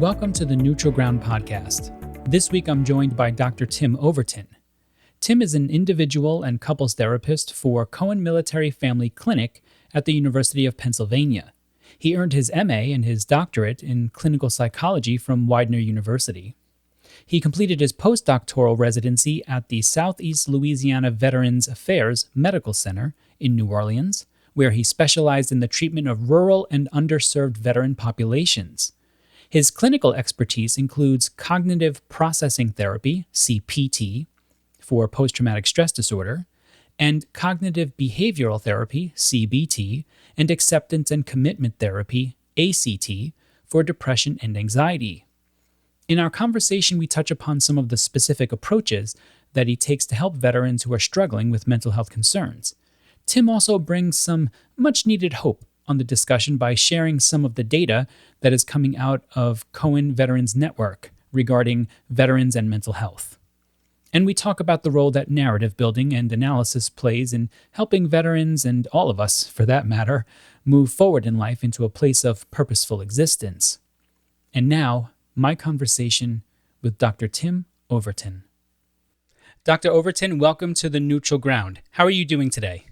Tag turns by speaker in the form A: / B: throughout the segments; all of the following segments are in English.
A: Welcome to the Neutral Ground podcast. This week I'm joined by Dr. Tim Overton. Tim is an individual and couples therapist for Cohen Military Family Clinic at the University of Pennsylvania. He earned his MA and his doctorate in clinical psychology from Widener University. He completed his postdoctoral residency at the Southeast Louisiana Veterans Affairs Medical Center in New Orleans, where he specialized in the treatment of rural and underserved veteran populations. His clinical expertise includes cognitive processing therapy, CPT, for post-traumatic stress disorder, and cognitive behavioral therapy, CBT, and acceptance and commitment therapy, ACT, for depression and anxiety. In our conversation, we touch upon some of the specific approaches that he takes to help veterans who are struggling with mental health concerns. Tim also brings some much-needed hope on the discussion by sharing some of the data that is coming out of Cohen Veterans Network regarding veterans and mental health. And we talk about the role that narrative building and analysis plays in helping veterans, and all of us for that matter, move forward in life into a place of purposeful existence. And now, my conversation with Dr. Tim Overton. Dr. Overton, welcome to the Neutral Ground. How are you doing today?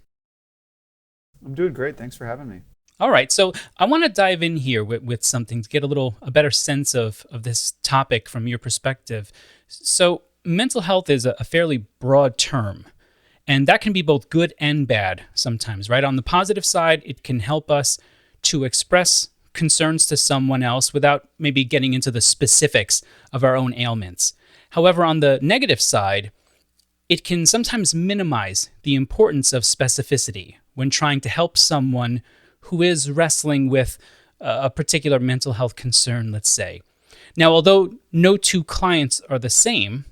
B: I'm doing great. Thanks for having me.
A: All right. So I want to dive in here with something to get a better sense of this topic from your perspective. So mental health is a fairly broad term, and that can be both good and bad sometimes, right? On the positive side, it can help us to express concerns to someone else without maybe getting into the specifics of our own ailments. However, on the negative side, it can sometimes minimize the importance of specificity when trying to help someone who is wrestling with a particular mental health concern, let's say. Now, although no two clients are the same,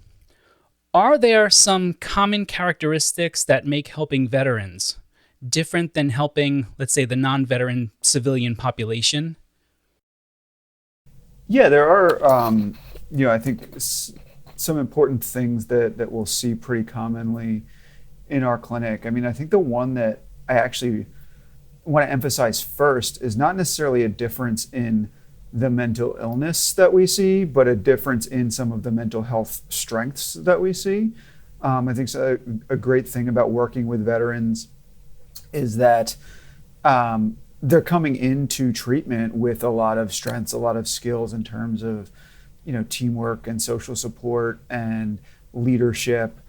A: are there some common characteristics that make helping veterans different than helping, let's say, the non-veteran civilian population?
B: Yeah, there are, I think some important things that we'll see pretty commonly in our clinic. I mean, I think the one that I actually want to emphasize first is not necessarily a difference in the mental illness that we see, but a difference in some of the mental health strengths that we see. I think a great thing about working with veterans is that they're coming into treatment with a lot of strengths, a lot of skills in terms of, teamwork and social support and leadership.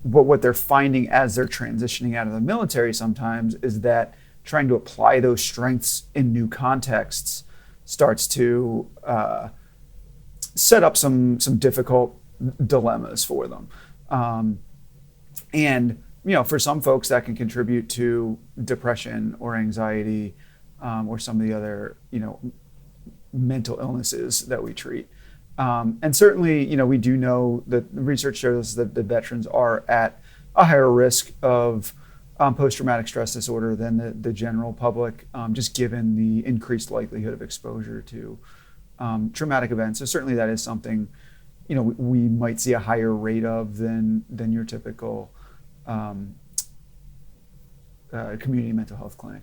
B: But what they're finding as they're transitioning out of the military sometimes is that trying to apply those strengths in new contexts starts to set up some difficult dilemmas for them. For some folks that can contribute to depression or anxiety or some of the other, mental illnesses that we treat. And certainly, we do know that the research shows that the veterans are at a higher risk of post-traumatic stress disorder than the general public, just given the increased likelihood of exposure to traumatic events. So certainly that is something, we might see a higher rate of than your typical community mental health clinic.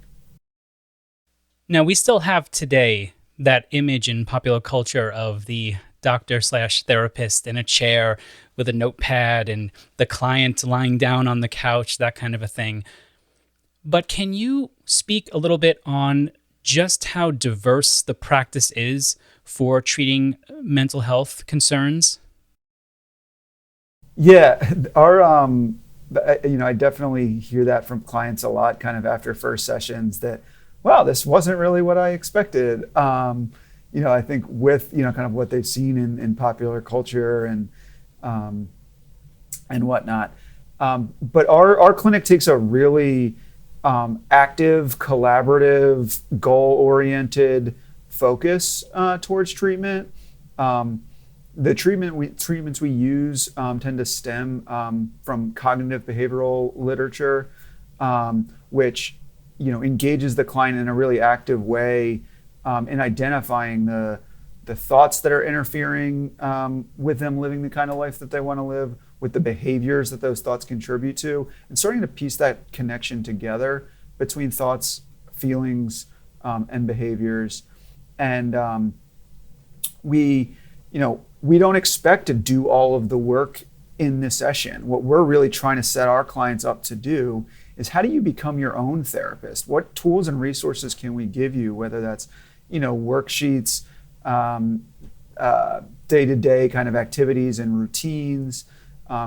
A: Now, we still have today that image in popular culture of the doctor/therapist in a chair with a notepad and the client lying down on the couch, that kind of a thing. But can you speak a little bit on just how diverse the practice is for treating mental health concerns?
B: Yeah, I definitely hear that from clients a lot, kind of after first sessions that, wow, this wasn't really what I expected. I think with, kind of what they've seen in popular culture and whatnot. But our clinic takes a really active, collaborative, goal-oriented focus towards treatment. The treatments we use tend to stem from cognitive behavioral literature, which engages the client in a really active way in identifying the thoughts that are interfering with them living the kind of life that they want to live, with the behaviors that those thoughts contribute to, and starting to piece that connection together between thoughts, feelings, and behaviors. And we, we don't expect to do all of the work in this session. What we're really trying to set our clients up to do is, how do you become your own therapist? What tools and resources can we give you, whether that's, worksheets, day-to-day kind of activities and routines,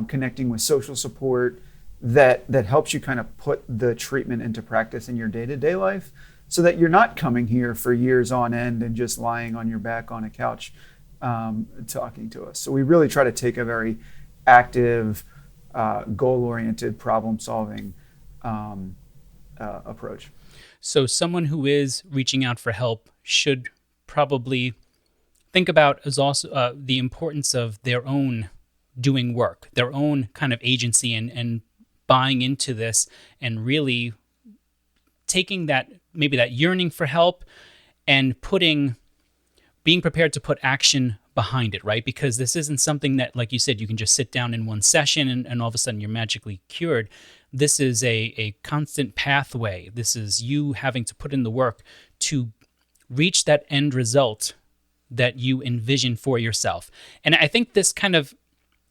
B: connecting with social support that helps you kind of put the treatment into practice in your day-to-day life, so that you're not coming here for years on end and just lying on your back on a couch talking to us. So we really try to take a very active, goal-oriented, problem-solving approach.
A: So someone who is reaching out for help should probably think about as also the importance of their own doing work, their own kind of agency, and buying into this, and really taking that, maybe that yearning for help, and being prepared to put action behind it, right? Because this isn't something that, like you said, you can just sit down in one session and all of a sudden you're magically cured. This is a constant pathway. This is you having to put in the work to reach that end result that you envision for yourself. And I think this kind of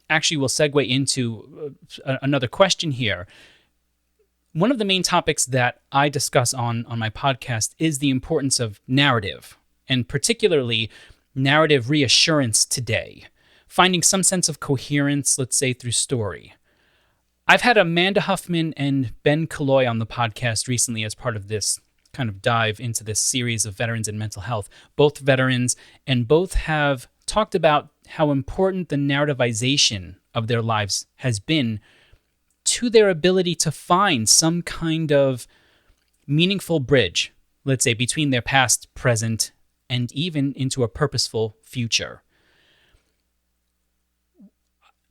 A: actually will segue into another question here. One of the main topics that I discuss on my podcast is the importance of narrative, and particularly narrative reassurance today, finding some sense of coherence, let's say, through story. I've had Amanda Huffman and Ben Killoy on the podcast recently as part of this kind of dive into this series of veterans and mental health, both veterans, and both have talked about how important the narrativization of their lives has been to their ability to find some kind of meaningful bridge, let's say, between their past, present, and even into a purposeful future.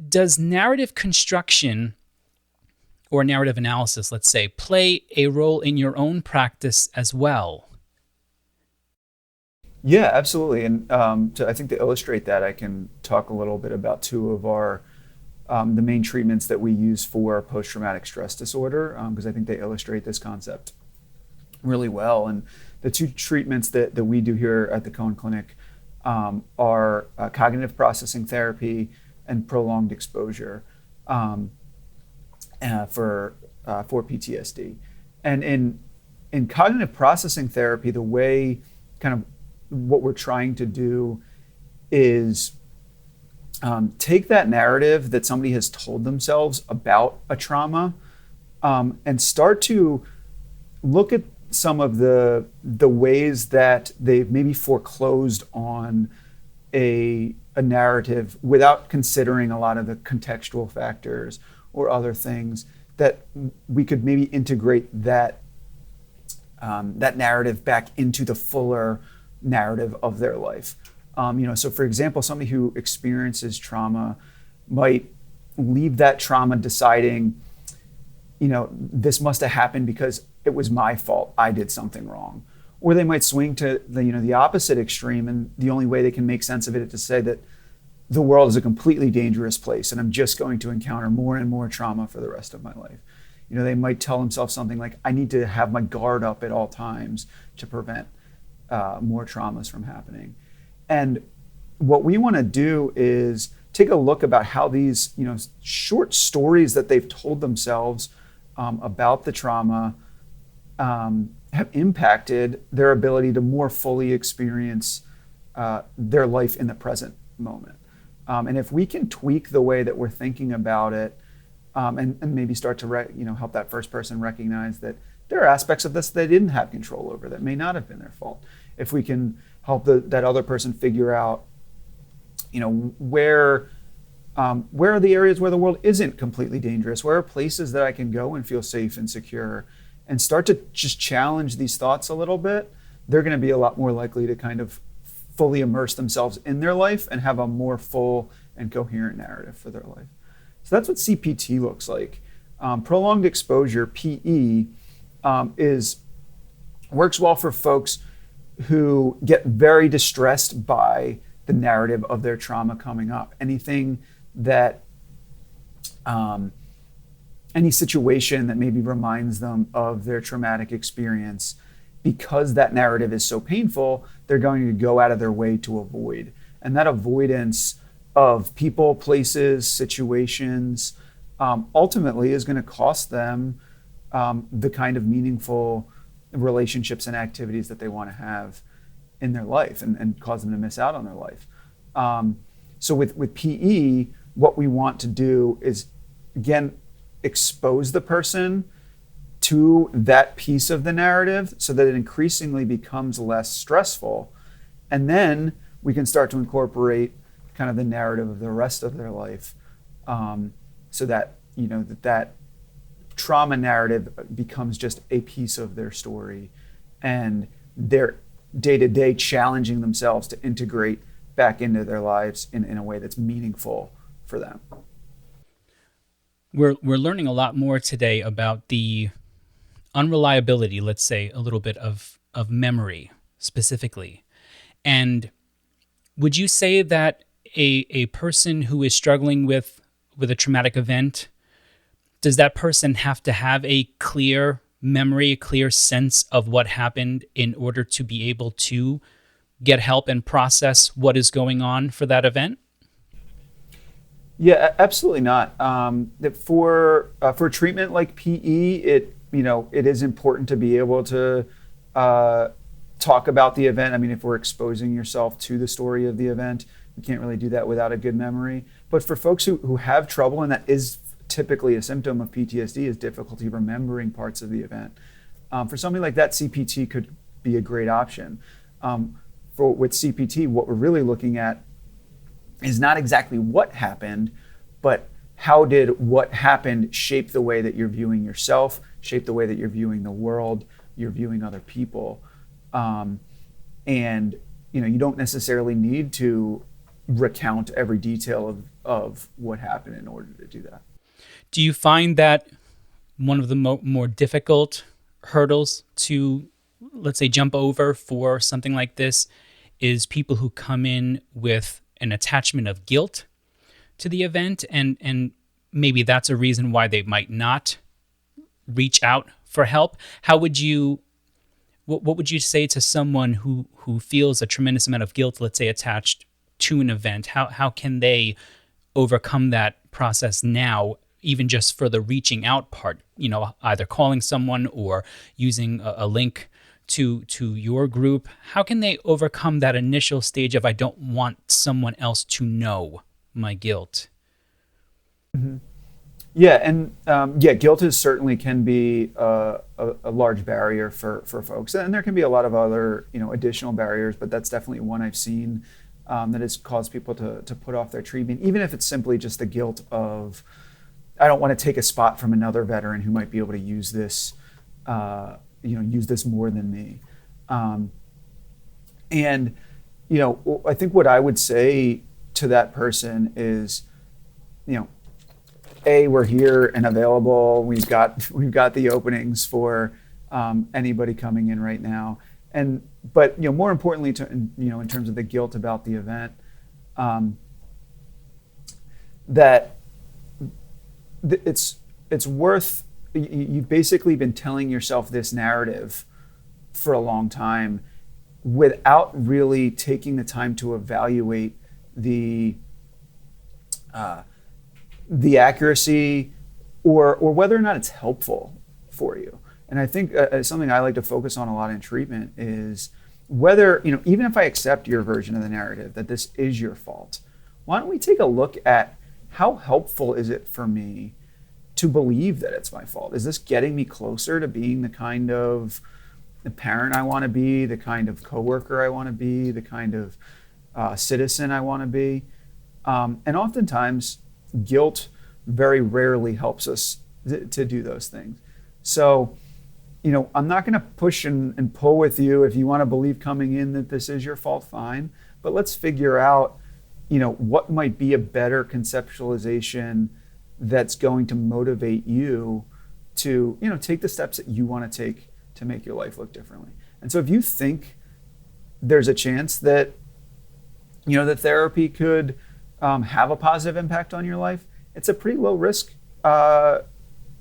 A: Does narrative construction or narrative analysis, let's say, play a role in your own practice as well?
B: Yeah, absolutely. And I think to illustrate that, I can talk a little bit about two of our the main treatments that we use for post-traumatic stress disorder, because I think they illustrate this concept really well. And the two treatments that we do here at the Cohen Clinic are cognitive processing therapy and prolonged exposure for PTSD. And in cognitive processing therapy, the way kind of what we're trying to do is take that narrative that somebody has told themselves about a trauma and start to look at some of the ways that they've maybe foreclosed on a narrative without considering a lot of the contextual factors or other things, that we could maybe integrate that narrative back into the fuller narrative of their life. So for example, somebody who experiences trauma might leave that trauma deciding, this must have happened because it was my fault, I did something wrong. Or they might swing to the opposite extreme, and the only way they can make sense of it is to say that the world is a completely dangerous place and I'm just going to encounter more and more trauma for the rest of my life. They might tell themselves something like, I need to have my guard up at all times to prevent more traumas from happening. And what we want to do is take a look about how these, short stories that they've told themselves about the trauma have impacted their ability to more fully experience their life in the present moment. And if we can tweak the way that we're thinking about it, and maybe start to help that first person recognize that there are aspects of this they didn't have control over that may not have been their fault. If we can help that other person figure out, where are the areas where the world isn't completely dangerous? Where are places that I can go and feel safe and secure? And start to just challenge these thoughts a little bit, they're going to be a lot more likely to kind of fully immerse themselves in their life and have a more full and coherent narrative for their life. So that's what CPT looks like. Prolonged exposure, PE, works well for folks who get very distressed by the narrative of their trauma coming up. Anything that, any situation that maybe reminds them of their traumatic experience because that narrative is so painful, they're going to go out of their way to avoid. And that avoidance of people, places, situations, ultimately is going to cost them the kind of meaningful relationships and activities that they want to have in their life, and cause them to miss out on their life. So with PE, what we want to do is, again, expose the person to that piece of the narrative so that it increasingly becomes less stressful. And then we can start to incorporate kind of the narrative of the rest of their life, so that, that trauma narrative becomes just a piece of their story, and they're day-to-day challenging themselves to integrate back into their lives in a way that's meaningful for them.
A: We're learning a lot more today about the unreliability, let's say, a little bit of memory specifically. And would you say that a person who is struggling with a traumatic event, does that person have to have a clear memory, a clear sense of what happened in order to be able to get help and process what is going on for that event?
B: Yeah, absolutely not. For treatment like PE, it is important to be able to talk about the event. I mean, if we're exposing yourself to the story of the event, you can't really do that without a good memory. But for folks who have trouble, and that is typically a symptom of PTSD, is difficulty remembering parts of the event. For something like that, CPT could be a great option. With CPT, what we're really looking at is not exactly what happened, but how did what happened shape the way that you're viewing yourself, shape the way that you're viewing the world, you're viewing other people. And you don't necessarily need to recount every detail of what happened in order to do that.
A: Do you find that one of the more difficult hurdles to, let's say, jump over for something like this is people who come in with an attachment of guilt to the event, and maybe that's a reason why they might not reach out for help? What would you say to someone who feels a tremendous amount of guilt, let's say, attached to an event? How can they overcome that process now, even just for the reaching out part, either calling someone or using a link to your group? How can they overcome that initial stage of, I don't want someone else to know my guilt?
B: Mm-hmm. Yeah, and guilt certainly can be a large barrier for folks, and there can be a lot of other additional barriers, but that's definitely one I've seen that has caused people to put off their treatment, even if it's simply just the guilt of, I don't want to take a spot from another veteran who might be able to use this more than me. And I think what I would say to that person is, we're here and available. We've got the openings for anybody coming in right now. But more importantly, in terms of the guilt about the event, that it's worth. You've basically been telling yourself this narrative for a long time without really taking the time to evaluate the accuracy or whether or not it's helpful for you. And I think something I like to focus on a lot in treatment is whether, even if I accept your version of the narrative that this is your fault, why don't we take a look at how helpful is it for me to believe that it's my fault? Is this getting me closer to being the kind of the parent I want to be, the kind of coworker I want to be, the kind of citizen I want to be? And oftentimes, guilt very rarely helps us to do those things. So, I'm not going to push and pull with you. If you want to believe coming in that this is your fault, fine. But let's figure out, what might be a better conceptualization that's going to motivate you to, take the steps that you want to take to make your life look differently. And so if you think there's a chance that, that therapy could have a positive impact on your life, it's a pretty low risk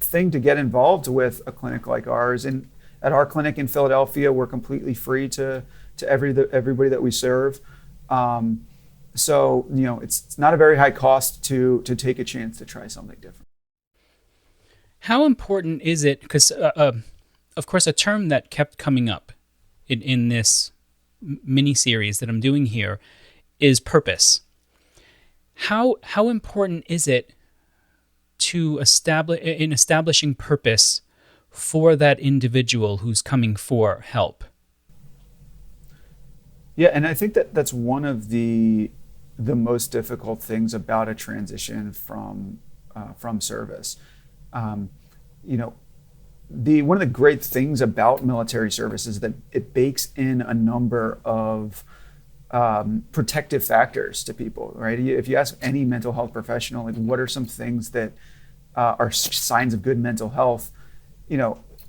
B: thing to get involved with a clinic like ours. And at our clinic in Philadelphia, we're completely free to everybody that we serve. So, it's not a very high cost to take a chance to try something different.
A: How important is it? Because, of course, a term that kept coming up in this mini series that I'm doing here is purpose. How important is it to establishing purpose for that individual who's coming for help?
B: Yeah, and I think that's one of the most difficult things about a transition from service. One of the great things about military service is that it bakes in a number of protective factors to people, right? If you ask any mental health professional, like, what are some things that are signs of good mental health?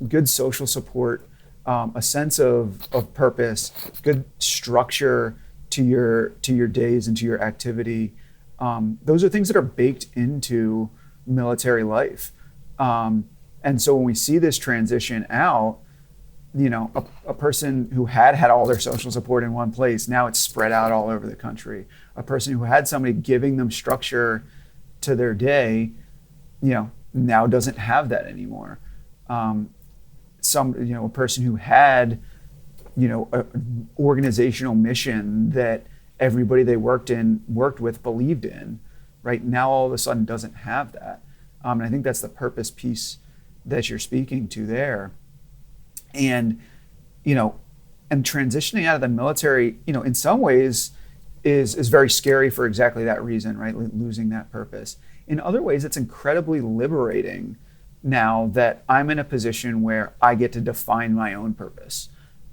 B: Good social support, a sense of purpose, good structure to your days and to your activity. Those are things that are baked into military life. And so when we see this transition out, a person who had all their social support in one place, now it's spread out all over the country. A person who had somebody giving them structure to their day, now doesn't have that anymore. A person who had, an organizational mission that everybody they worked with believed in, right now all of a sudden doesn't have that. And I think that's the purpose piece that you're speaking to there. And, and transitioning out of the military, in some ways is very scary for exactly that reason, right? Losing that purpose. In other ways, it's incredibly liberating now that I'm in a position where I get to define my own purpose.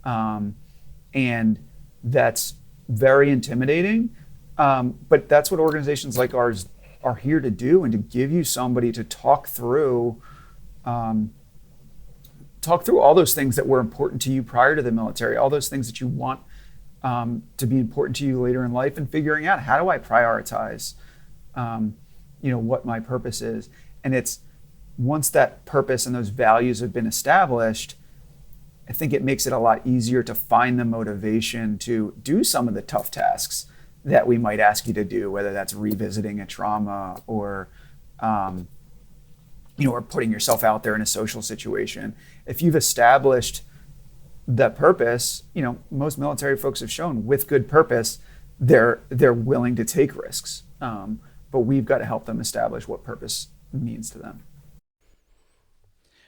B: And that's very intimidating. But that's what organizations like ours are here to do, and to give you somebody to talk through all those things that were important to you prior to the military, all those things that you want to be important to you later in life, and figuring out, how do I prioritize what my purpose is. And it's once that purpose and those values have been established, I think it makes it a lot easier to find the motivation to do some of the tough tasks that we might ask you to do, whether that's revisiting a trauma or or putting yourself out there in a social situation. If you've established the purpose, most military folks have shown with good purpose, they're willing to take risks. But we've got to help them establish what purpose means to them.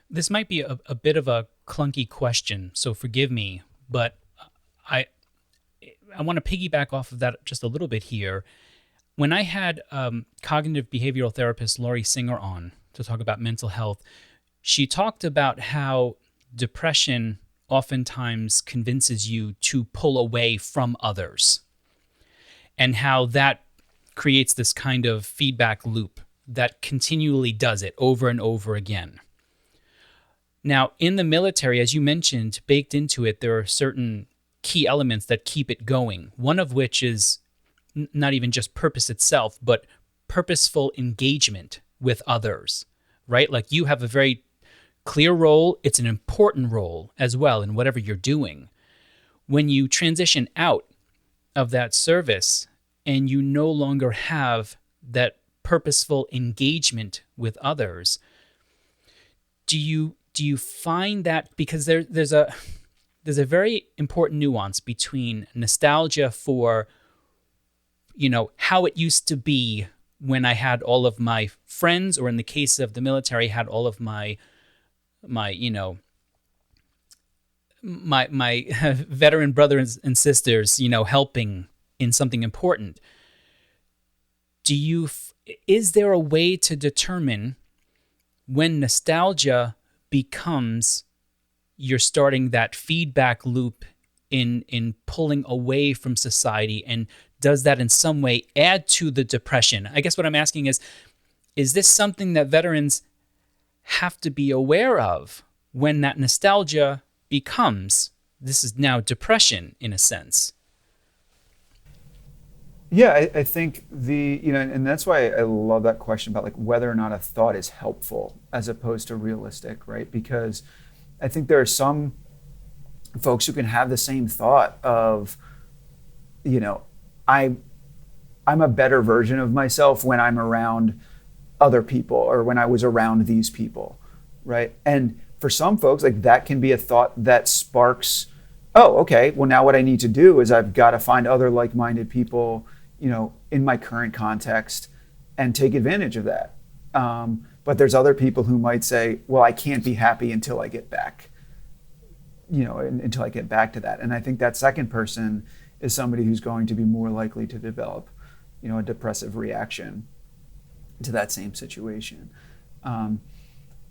A: This might be a bit of a clunky question, so forgive me, but I want to piggyback off of that just a little bit here. When I had cognitive behavioral therapist Laurie Singer on to talk about mental health, she talked about how depression oftentimes convinces you to pull away from others, and how that creates this kind of feedback loop that continually does it over and over again. Now, in the military, as you mentioned, baked into it, there are certain key elements that keep it going, one of which is not even just purpose itself, but purposeful engagement with others, right? Like, you have a very clear role. It's an important role as well in whatever you're doing. When you transition out of that service and you no longer have that purposeful engagement with others, do you find that, because there's a very important nuance between nostalgia for how it used to be when I had all of my friends, or in the case of the military, had all of my veteran brothers and sisters, helping in something important. Is there a way to determine when nostalgia becomes you're starting that feedback loop in pulling away from society, and does that in some way add to the depression? I guess what I'm asking is this something that veterans have to be aware of when that nostalgia becomes, this is now depression in a sense?
B: Yeah, I think and that's why I love that question about, like, whether or not a thought is helpful as opposed to realistic, right? Because I think there are some folks who can have the same thought of, I'm a better version of myself when I'm around other people or when I was around these people, right? And for some folks, like that can be a thought that sparks, oh, okay, well now what I need to do is I've got to find other like-minded people, in my current context and take advantage of that. But there's other people who might say, well, I can't be happy until I get back, until I get back to that. And I think that second person is somebody who's going to be more likely to develop, a depressive reaction to that same situation.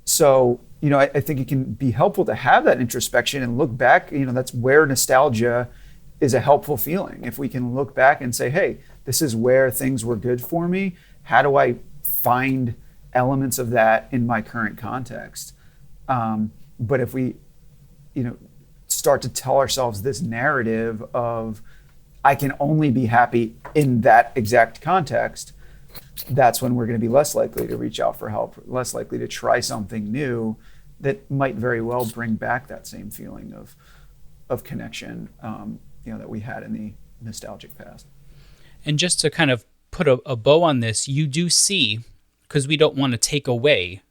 B: So, I think it can be helpful to have that introspection and look back. That's where nostalgia is a helpful feeling. If we can look back and say, hey, this is where things were good for me. How do I find elements of that in my current context? But if we, start to tell ourselves this narrative of, I can only be happy in that exact context, that's when we're going to be less likely to reach out for help, less likely to try something new that might very well bring back that same feeling of connection, that we had in the nostalgic past.
A: And just to kind of put a bow on this, you do see, because we don't want to take away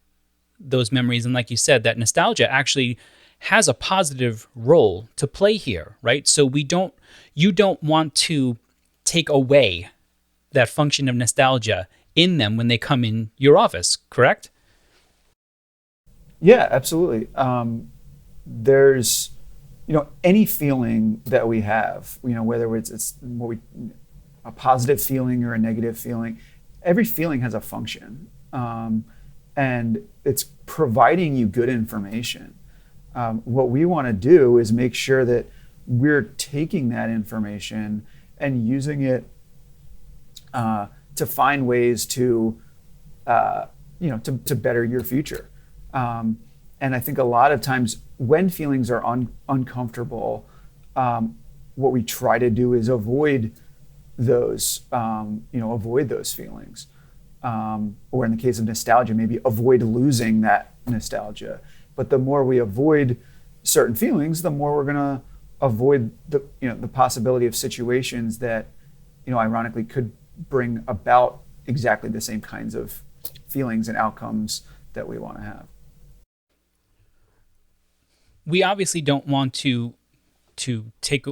A: those memories, and like you said, that nostalgia actually has a positive role to play here, right? So you don't want to take away that function of nostalgia in them when they come in your office, correct?
B: Yeah, absolutely. There's, any feeling that we have, whether it's a positive feeling or a negative feeling, every feeling has a function, and it's providing you good information. What we want to do is make sure that we're taking that information and using it to find ways to better your future. And I think a lot of times when feelings are uncomfortable, what we try to do is avoid those feelings. Or in the case of nostalgia, maybe avoid losing that nostalgia. But the more we avoid certain feelings, the more we're going to avoid the possibility of situations that, ironically could bring about exactly the same kinds of feelings and outcomes that we want to have.
A: We obviously don't want to take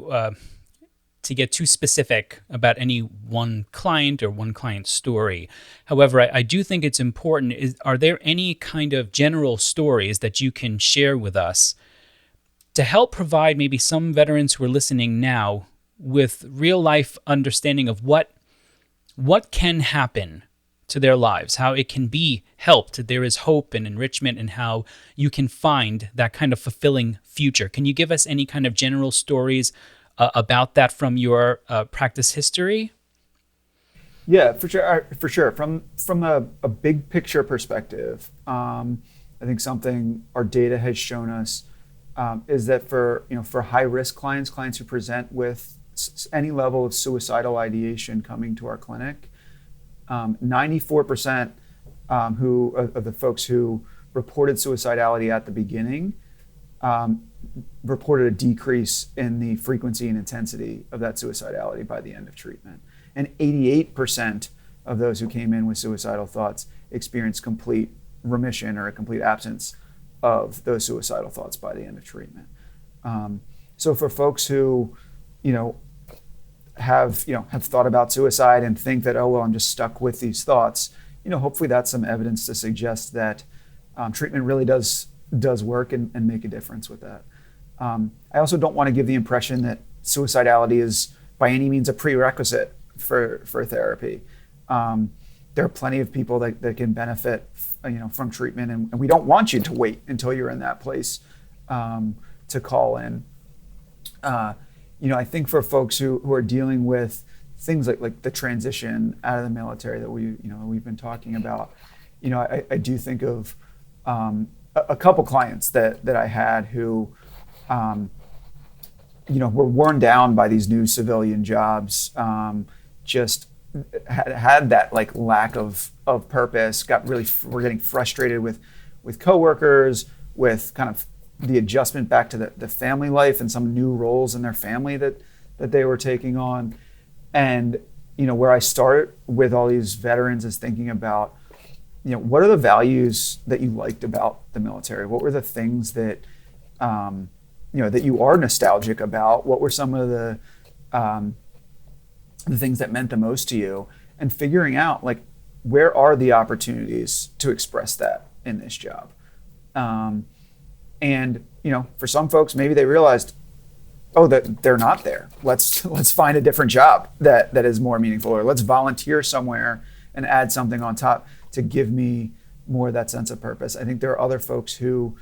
A: to get too specific about any one client or one client's story. However, I do think it's important. Are there any kind of general stories that you can share with us to help provide maybe some veterans who are listening now with real life understanding of what can happen to their lives, how it can be helped, there is hope and enrichment, and how you can find that kind of fulfilling future? Can you give us any kind of general stories about that from your practice history?
B: Yeah, for sure. From a big picture perspective, I think something our data has shown us is that for high risk clients who present with any level of suicidal ideation coming to our clinic, 94% of the folks who reported suicidality at the beginning reported a decrease in the frequency and intensity of that suicidality by the end of treatment. And 88% of those who came in with suicidal thoughts experienced complete remission or a complete absence of those suicidal thoughts by the end of treatment. So for folks who, have thought about suicide and think that, oh, well, I'm just stuck with these thoughts, hopefully that's some evidence to suggest that treatment really does work and make a difference with that. I also don't want to give the impression that suicidality is by any means a prerequisite for therapy. There are plenty of people that can benefit, from treatment, and we don't want you to wait until you're in that place to call in. I think for folks who are dealing with things like the transition out of the military that we've been talking about, I do think of a couple clients that I had who, were worn down by these new civilian jobs, just had that lack of purpose, were getting frustrated with coworkers, with kind of the adjustment back to the family life and some new roles in their family that they were taking on. And, where I start with all these veterans is thinking about, what are the values that you liked about the military? What were the things that, that you are nostalgic about? What were some of the things that meant the most to you? And figuring out, like, where are the opportunities to express that in this job? And, for some folks, maybe they realized, that they're not there. Let's find a different job that is more meaningful, or let's volunteer somewhere and add something on top to give me more of that sense of purpose. I think there are other folks who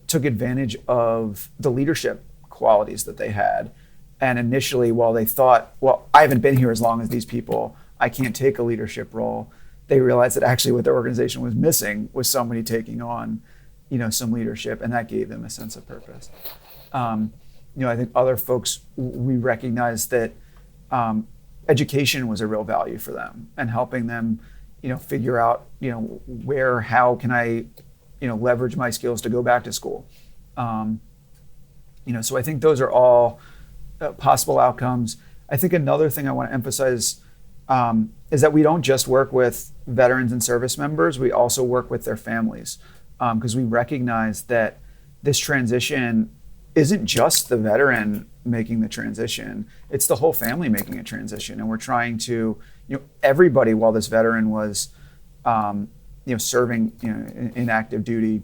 B: took advantage of the leadership qualities that they had. And initially, while they thought, well, I haven't been here as long as these people, I can't take a leadership role, they realized that actually what their organization was missing was somebody taking on, some leadership, and that gave them a sense of purpose. I think other folks, we recognized that education was a real value for them, and helping them, figure out, how can I, leverage my skills to go back to school. So I think those are all possible outcomes. I think another thing I want to emphasize is that we don't just work with veterans and service members, we also work with their families, because we recognize that this transition isn't just the veteran making the transition, it's the whole family making a transition. And we're trying to, everybody, while this veteran was, serving, in active duty,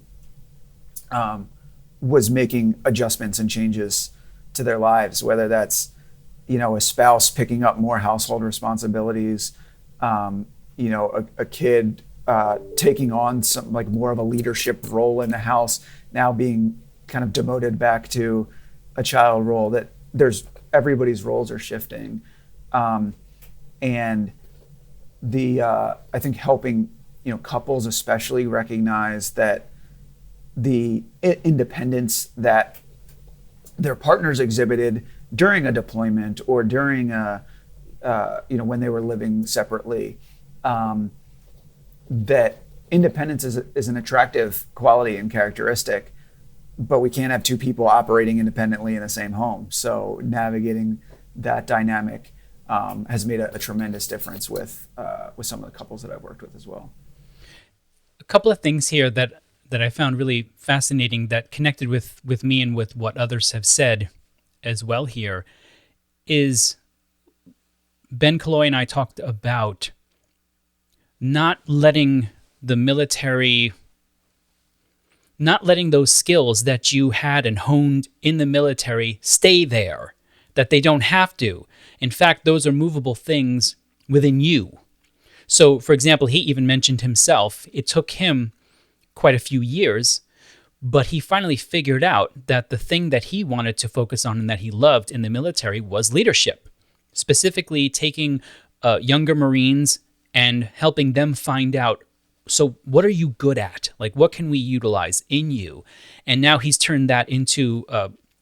B: was making adjustments and changes to their lives, whether that's, a spouse picking up more household responsibilities, a kid taking on some, like, more of a leadership role in the house, now being kind of demoted back to a child role. That everybody's roles are shifting, and I think helping couples especially recognize that the independence that their partners exhibited during a deployment or during when they were living separately, that independence is an attractive quality and characteristic, but we can't have two people operating independently in the same home. So navigating that dynamic has made a tremendous difference with some of the couples that I've worked with as well.
A: A couple of things here that I found really fascinating that connected with me and with what others have said as well here is Ben Killoy and I talked about not letting the military, not letting those skills that you had and honed in the military stay there, that they don't have to. In fact, those are movable things within you. So, for example, he even mentioned himself, it took him quite a few years, but he finally figured out that the thing that he wanted to focus on and that he loved in the military was leadership, specifically taking younger Marines and helping them find out, so what are you good at? Like, what can we utilize in you? And now he's turned that into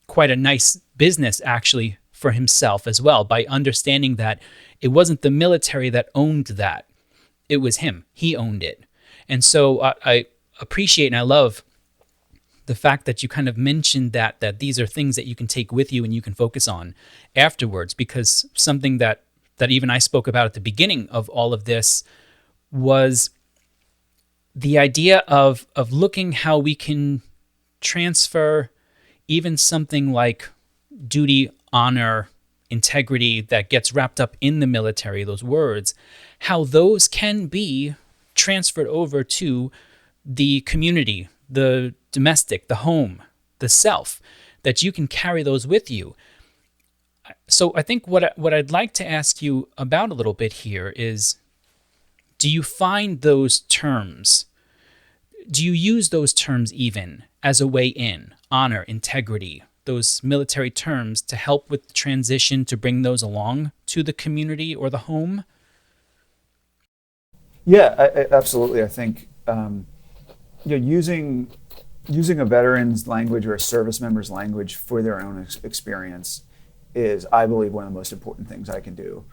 A: quite a nice business, actually, for himself as well, by understanding that it wasn't the military that owned that. It was him. He owned it. And so I appreciate and I love the fact that you kind of mentioned that these are things that you can take with you and you can focus on afterwards, because something that even I spoke about at the beginning of all of this was the idea of looking how we can transfer even something like duty, honor, integrity that gets wrapped up in the military, those words, how those can be transferred over to the community, the domestic, the home, the self, that you can carry those with you. So I think what I'd like to ask you about a little bit here is, do you find those terms, do you use those terms even as a way in, honor, integrity, those military terms, to help with the transition, to bring those along to the community or the home?
B: Yeah, I absolutely. I think using a veteran's language or a service member's language for their own experience is, I believe, one of the most important things I can do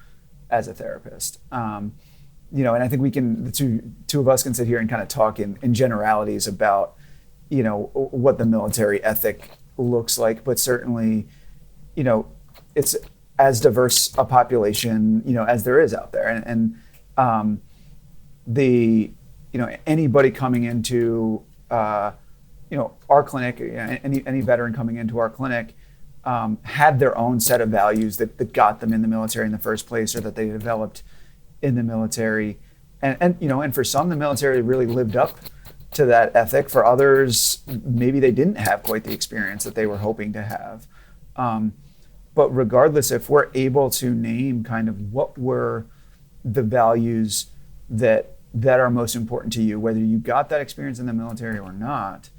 B: as a therapist. And I think we can, the two of us can sit here and kind of talk in generalities about, what the military ethic looks like, but certainly, it's as diverse a population, as there is out there. And the, anybody coming into, our clinic, any veteran coming into our clinic, had their own set of values that got them in the military in the first place, or that they developed in the military. And for some, the military really lived up to that ethic. For others, maybe they didn't have quite the experience that they were hoping to have. But regardless, if we're able to name kind of what were the values that are most important to you, whether you got that experience in the military or not,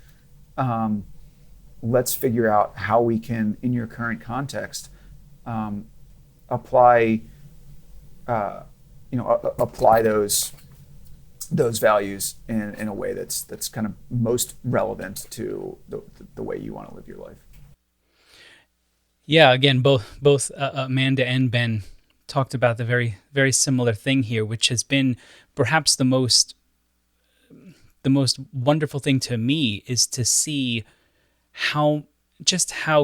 B: let's figure out how we can, in your current context, apply those values in a way that's kind of most relevant to the way you want to live your life.
A: Yeah, again, both Amanda and Ben talked about the very, very similar thing here, which has been perhaps the most wonderful thing to me, is to see how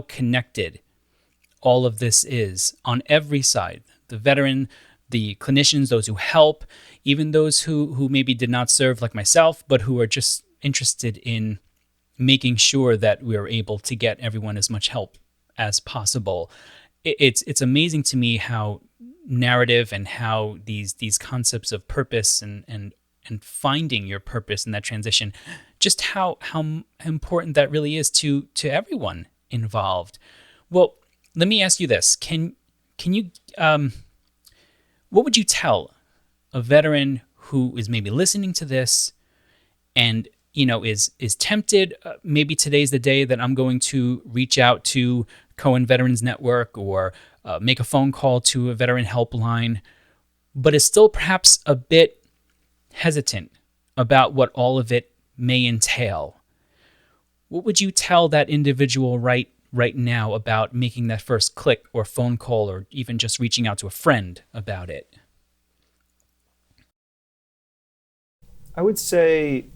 A: connected all of this is on every side. The veteran, the clinicians, those who help, even those who maybe did not serve like myself, but who are just interested in making sure that we're able to get everyone as much help as possible. It's amazing to me how narrative and how these concepts of purpose and finding your purpose in that transition, just how important that really is to everyone involved. Well, let me ask you this: Can you what would you tell a veteran who is maybe listening to this and is tempted? Maybe today's the day that I'm going to reach out to Cohen Veterans Network or make a phone call to a veteran helpline, but is still perhaps a bit hesitant about what all of it may entail. What would you tell that individual right now about making that first click or phone call, or even just reaching out to a friend about it?
B: I would say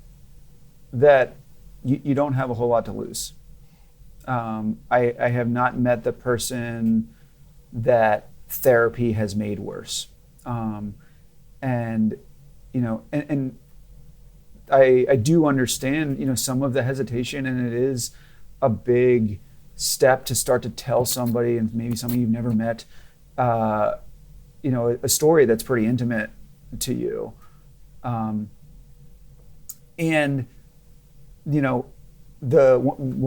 B: that you don't have a whole lot to lose. I have not met the person that therapy has made worse. And I do understand, some of the hesitation, and it is a big step to start to tell somebody, and maybe somebody you've never met, a story that's pretty intimate to you. What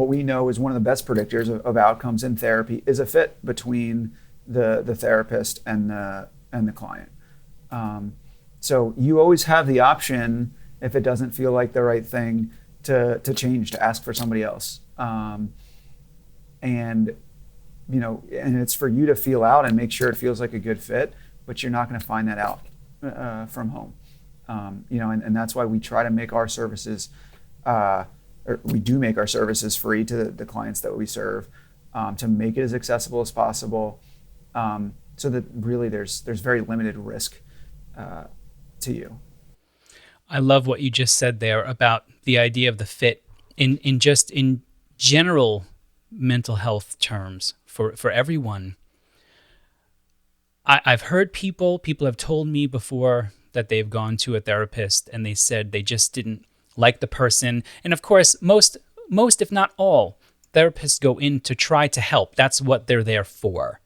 B: we know is one of the best predictors of outcomes in therapy is a fit between the therapist and the client. So you always have the option, if it doesn't feel like the right thing, to change, to ask for somebody else. And it's for you to feel out and make sure it feels like a good fit, but you're not going to find that out from home. And that's why we try to make our services, or we do make our services free to the clients that we serve, to make it as accessible as possible, so that really there's very limited risk to you.
A: I love what you just said there about the idea of the fit in general mental health terms for everyone. I've heard people have told me before that they've gone to a therapist and they said they just didn't like the person. And of course, most if not all therapists go in to try to help. That's what they're there for.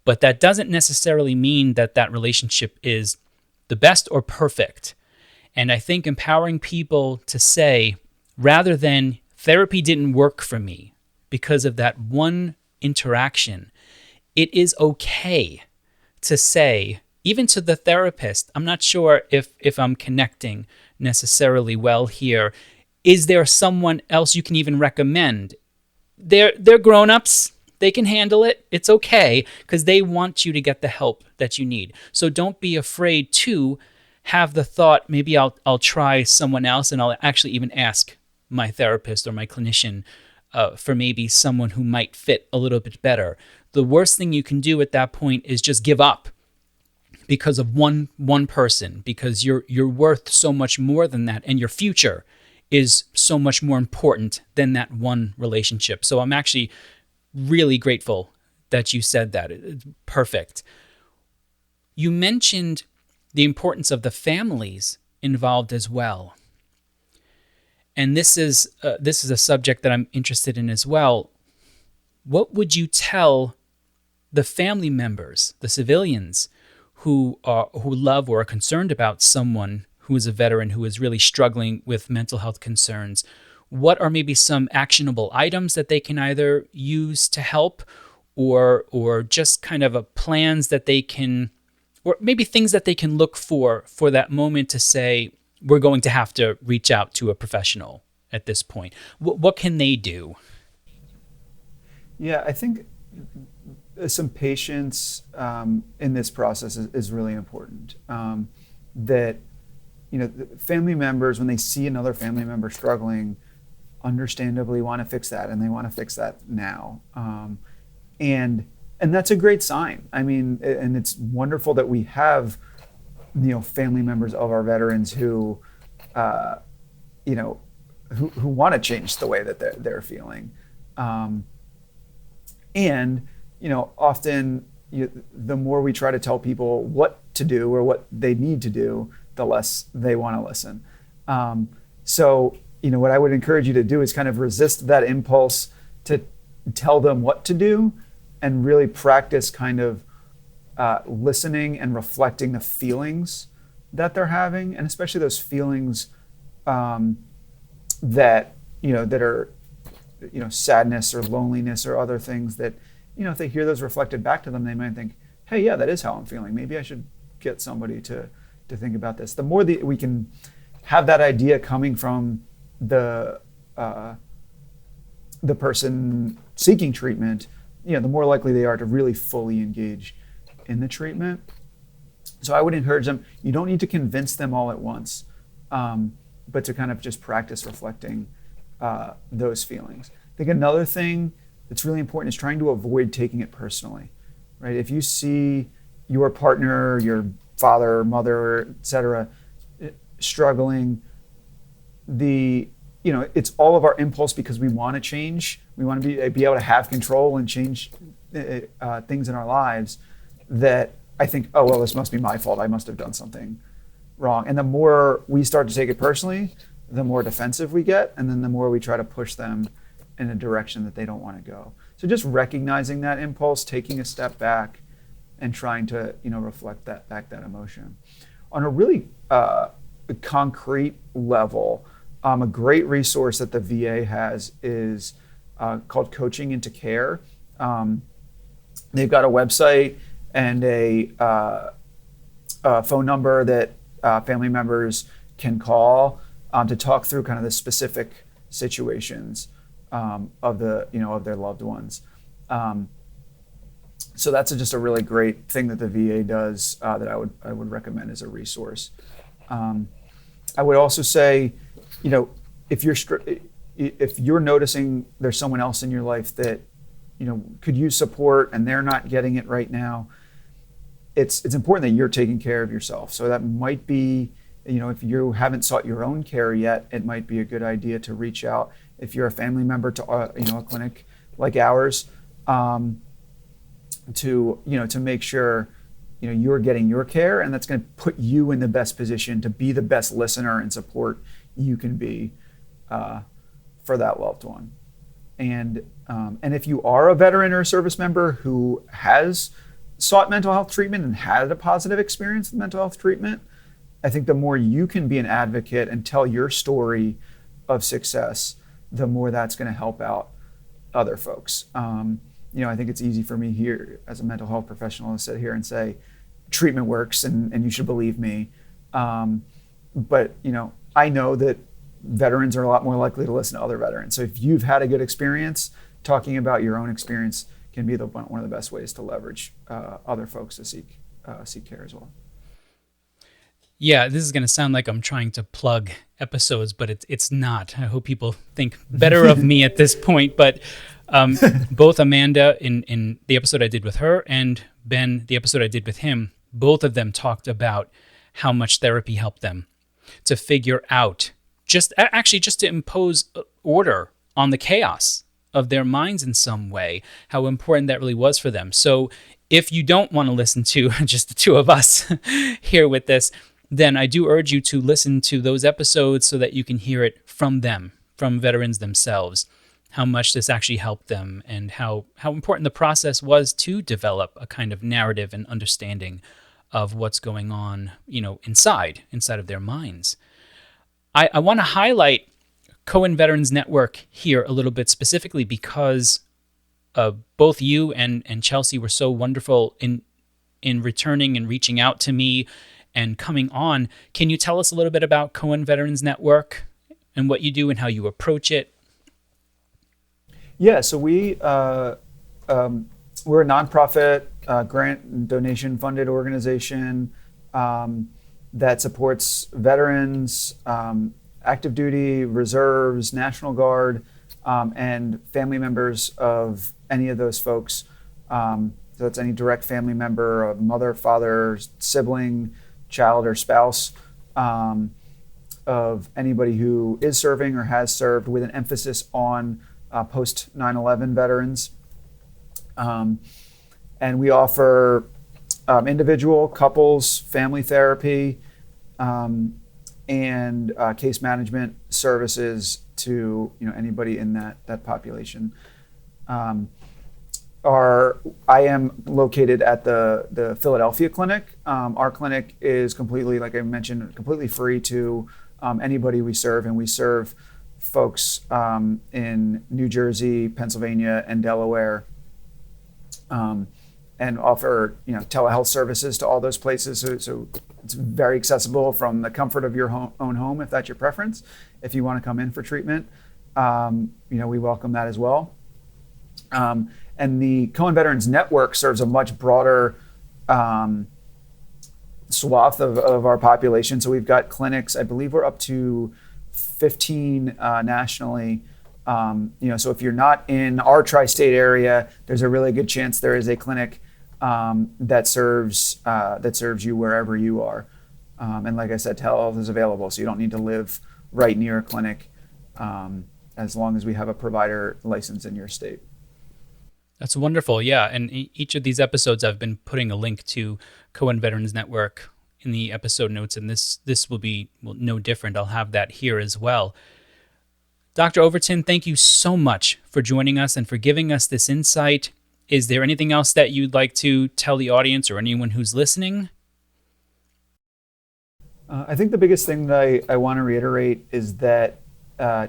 A: But that doesn't necessarily mean that relationship is the best or perfect. And I think empowering people to say, rather than therapy didn't work for me because of that one interaction, it is okay to say, even to the therapist, I'm not sure if I'm connecting necessarily well here. Is there someone else you can even recommend? They're grown-ups. They can handle it. It's okay, because they want you to get the help that you need. So don't be afraid to have the thought, maybe I'll try someone else, and I'll actually even ask my therapist or my clinician for maybe someone who might fit a little bit better. The worst thing you can do at that point is just give up because of one person, because you're worth so much more than that, and your future is so much more important than that one relationship. So I'm actually really grateful that you said that. It's perfect. You mentioned the importance of the families involved as well. And this is a subject that I'm interested in as well. What would you tell the family members, the civilians who love or are concerned about someone who is a veteran who is really struggling with mental health concerns? What are maybe some actionable items that they can either use to help, or just kind of plans that they can, or maybe things that they can look for that moment to say, we're going to have to reach out to a professional at this point? What can they do?
B: Yeah, I think some patience in this process is really important. That, family members, when they see another family member struggling, understandably want to fix that, and they want to fix that now. And that's a great sign. I mean, and it's wonderful that we have, family members of our veterans who want to change the way that they're feeling. Often the more we try to tell people what to do or what they need to do, the less they want to listen. So what I would encourage you to do is kind of resist that impulse to tell them what to do, and really practice kind of listening and reflecting the feelings that they're having, and especially those feelings that are sadness or loneliness or other things that, if they hear those reflected back to them, they might think, hey, yeah, that is how I'm feeling. Maybe I should get somebody to think about this. The more that we can have that idea coming from the person seeking treatment, the more likely they are to really fully engage in the treatment. So I would encourage them, you don't need to convince them all at once, but to kind of just practice reflecting those feelings. I think another thing that's really important is trying to avoid taking it personally, right? If you see your partner, your father, mother, et cetera, struggling, it's all of our impulse because we want to change. We want to be able to have control and change things in our lives, that I think, oh, well, this must be my fault. I must have done something wrong. And the more we start to take it personally, the more defensive we get, and then the more we try to push them in a direction that they don't want to go. So just recognizing that impulse, taking a step back, and trying to reflect that emotion. On a really concrete level, a great resource that the VA has is called Coaching into Care. They've got a website and a phone number that family members can call to talk through kind of the specific situations of their loved ones. So that's just a really great thing that the VA does that I would recommend as a resource. I would also say, if you're noticing there's someone else in your life that could use support and they're not getting it right now, it's important that you're taking care of yourself. So that might be, if you haven't sought your own care yet, it might be a good idea to reach out. If you're a family member to a clinic like ours, to make sure you're getting your care, and that's going to put you in the best position to be the best listener and support you can be for that loved one. And if you are a veteran or a service member who has sought mental health treatment and had a positive experience with mental health treatment, I think the more you can be an advocate and tell your story of success, the more that's going to help out other folks. I think it's easy for me here as a mental health professional to sit here and say, treatment works and you should believe me. But I know that veterans are a lot more likely to listen to other veterans. So if you've had a good experience, talking about your own experience can be one of the best ways to leverage other folks to seek care as well.
A: Yeah, this is going to sound like I'm trying to plug episodes, but it's not. I hope people think better of me at this point. But both Amanda in the episode I did with her and Ben, the episode I did with him, both of them talked about how much therapy helped them to figure out just to impose order on the chaos of their minds in some way, how important that really was for them. So if you don't want to listen to just the two of us here with this, then I do urge you to listen to those episodes so that you can hear it from them, from veterans themselves, how much this actually helped them and how important the process was to develop a kind of narrative and understanding of what's going on, inside of their minds. I want to highlight Cohen Veterans Network here a little bit specifically because both you and Chelsea were so wonderful in returning and reaching out to me and coming on. Can you tell us a little bit about Cohen Veterans Network and what you do and how you approach it?
B: Yeah, so we're a nonprofit grant and donation funded organization that supports veterans, active duty, reserves, National Guard, and family members of any of those folks. So that's any direct family member, a mother, father, sibling, child, or spouse of anybody who is serving or has served, with an emphasis on post 9/11 veterans. And we offer individual, couples, family therapy, and case management services to anybody in that population. I am located at the Philadelphia clinic. Our clinic is completely, like I mentioned, completely free to anybody we serve, and we serve folks in New Jersey, Pennsylvania, and Delaware, and offer telehealth services to all those places. So it's very accessible from the comfort of your own home, if that's your preference. If you want to come in for treatment, we welcome that as well. And the Cohen Veterans Network serves a much broader swath of our population. So we've got clinics, I believe we're up to 15 nationally. So if you're not in our tri-state area, there's a really good chance there is a clinic that serves you wherever you are. And like I said, telehealth is available, so you don't need to live right near a clinic, as long as we have a provider license in your state.
A: That's wonderful. Yeah. And each of these episodes, I've been putting a link to Cohen Veterans Network in the episode notes, and this will be no different. I'll have that here as well. Dr. Overton, thank you so much for joining us and for giving us this insight. Is there anything else that you'd like to tell the audience or anyone who's listening?
B: I think the biggest thing that I want to reiterate is that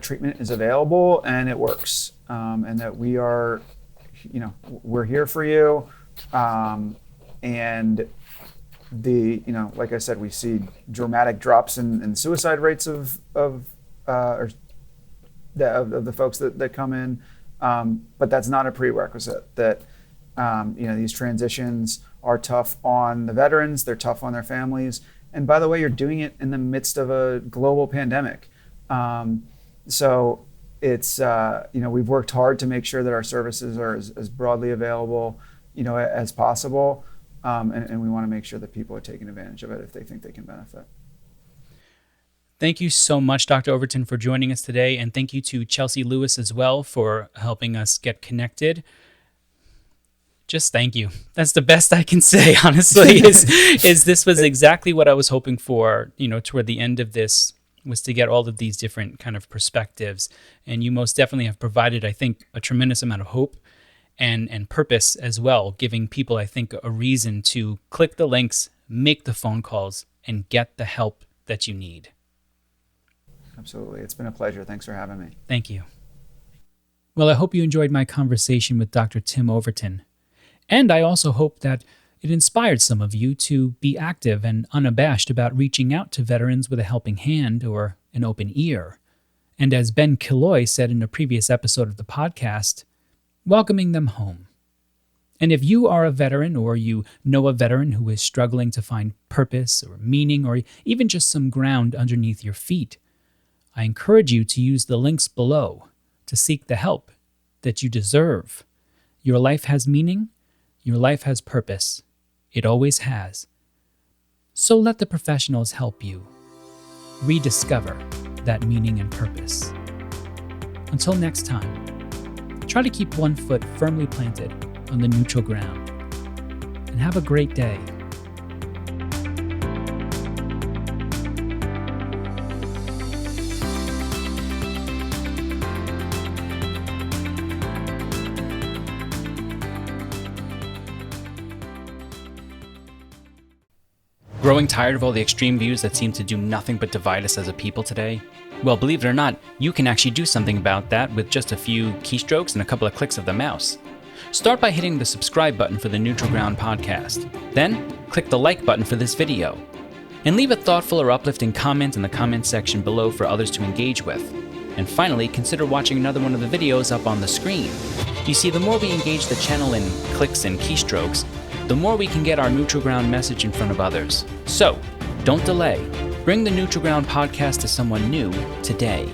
B: treatment is available and it works, and that we're here for you. And like I said, we see dramatic drops in suicide rates of the folks that come in, but that's not a prerequisite. That these transitions are tough on the veterans, they're tough on their families, and by the way, you're doing it in the midst of a global pandemic. So it's we've worked hard to make sure that our services are as broadly available as possible, and we want to make sure that people are taking advantage of it if they think they can benefit.
A: Thank you so much, Dr. Overton, for joining us today, and thank you to Chelsea Lewis as well for helping us get connected. Just thank you. That's the best I can say, honestly, is this was exactly what I was hoping for, toward the end of this, was to get all of these different kind of perspectives. And you most definitely have provided, I think, a tremendous amount of hope and purpose as well, giving people, I think, a reason to click the links, make the phone calls, and get the help that you need.
B: Absolutely. It's been a pleasure. Thanks for having me.
A: Thank you. Well, I hope you enjoyed my conversation with Dr. Tim Overton. And I also hope that it inspired some of you to be active and unabashed about reaching out to veterans with a helping hand or an open ear. And as Ben Killoy said in a previous episode of the podcast, welcoming them home. And if you are a veteran or you know a veteran who is struggling to find purpose or meaning or even just some ground underneath your feet, I encourage you to use the links below to seek the help that you deserve. Your life has meaning. Your life has purpose. It always has. So let the professionals help you. rediscover that meaning and purpose. Until next time, try to keep one foot firmly planted on the neutral ground, and have a great day. Growing tired of all the extreme views that seem to do nothing but divide us as a people today? Well, believe it or not, you can actually do something about that with just a few keystrokes and a couple of clicks of the mouse. Start by hitting the subscribe button for the Neutral Ground podcast. Then, click the like button for this video. And leave a thoughtful or uplifting comment in the comment section below for others to engage with. And finally, consider watching another one of the videos up on the screen. You see, the more we engage the channel in clicks and keystrokes, the more we can get our Neutral Ground message in front of others. So, don't delay. Bring the Neutral Ground podcast to someone new today.